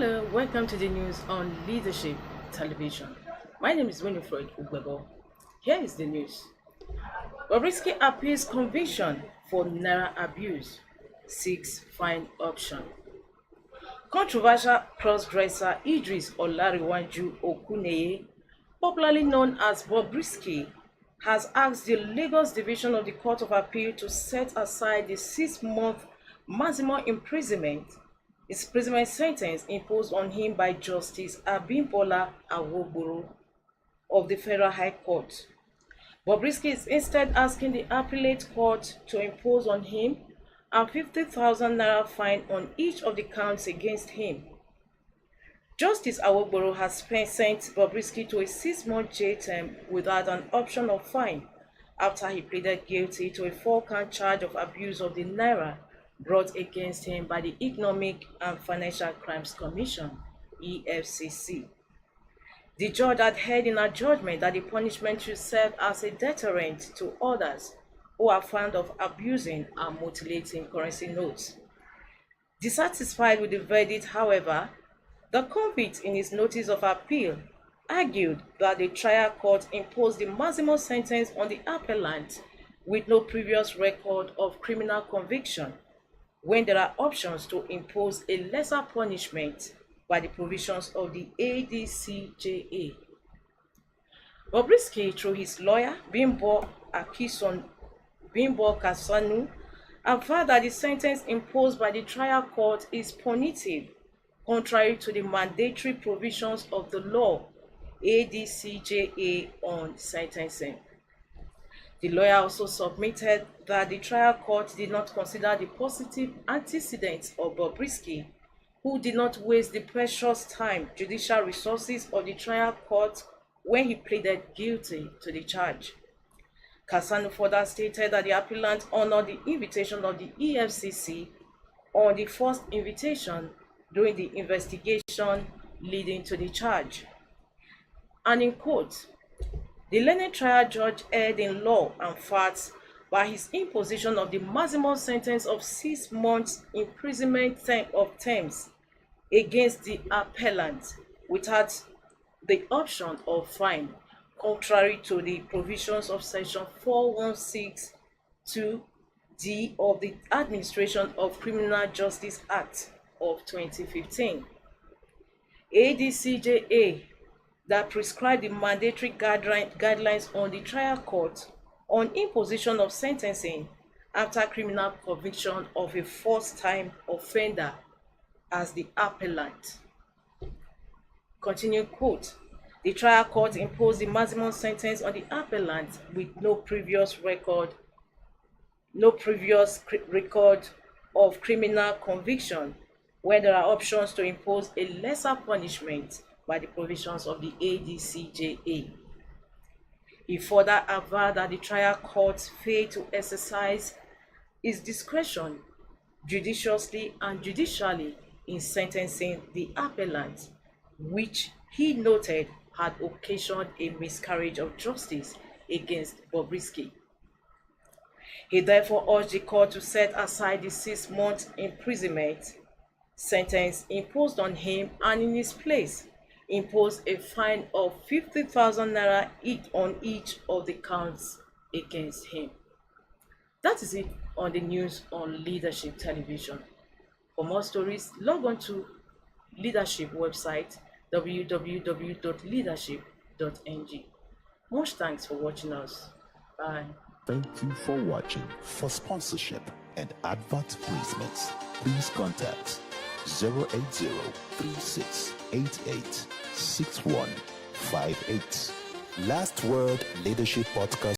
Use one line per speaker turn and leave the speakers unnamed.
Hello, welcome to the news on Leadership Television. My name is Winifred Owogboro. Here is the news. Bobrisky appeals conviction for Naira abuse, seeks fine option. Controversial cross-dresser Idris Olanrewaju Okuneye, popularly known as Bobrisky, has asked the Lagos Division of the Court of Appeal to set aside the 6-month maximum imprisonment sentence imposed on him by Justice Abimbola Awogboro of the Federal High Court. Bobrisky is instead asking the appellate court to impose on him a 50,000 naira fine on each of the counts against him. Justice Awogboro has sent Bobrisky to a 6-month jail term without an option of fine after he pleaded guilty to a 4-count charge of abuse of the Naira brought against him by the Economic and Financial Crimes Commission, EFCC. The judge had held in her judgment that the punishment should serve as a deterrent to others who are fond of abusing and mutilating currency notes. Dissatisfied with the verdict, however, the convict in his notice of appeal argued that the trial court imposed the maximum sentence on the appellant with no previous record of criminal conviction, when there are options to impose a lesser punishment by the provisions of the ADCJA. Bobrisky, through his lawyer, Bimbo Kasanu, averred that the sentence imposed by the trial court is punitive, contrary to the mandatory provisions of the law ADCJA on sentencing. The lawyer also submitted that the trial court did not consider the positive antecedents of Bobrisky, who did not waste the precious time, judicial resources of the trial court when he pleaded guilty to the charge. Kasanu further stated that the appellant honored the invitation of the EFCC on the first invitation during the investigation leading to the charge. And in quote, "The learned trial judge erred in law and facts by his imposition of the maximum sentence of 6 months imprisonment of terms against the appellant without the option of fine, contrary to the provisions of section 4162D of the Administration of Criminal Justice Act of 2015. ADCJA that prescribed the mandatory guidelines on the trial court on imposition of sentencing after criminal conviction of a first-time offender as the appellant." Continue quote, "The trial court imposed the maximum sentence on the appellant with no previous record of criminal conviction, where there are options to impose a lesser punishment by the provisions of the ADCJA. He further averred that the trial court failed to exercise its discretion judiciously and judicially in sentencing the appellant, which he noted had occasioned a miscarriage of justice against Bobrisky. He therefore urged the court to set aside the 6-month imprisonment sentence imposed on him and in his place impose a fine of 50,000 naira on each of the counts against him. That is it on the news on Leadership Television. For more stories, log on to Leadership website www.leadership.ng. Much thanks for watching us. Bye.
Thank you for watching. For sponsorship and advert placements, please contact 080-3688-6158. Last Word Leadership Podcast.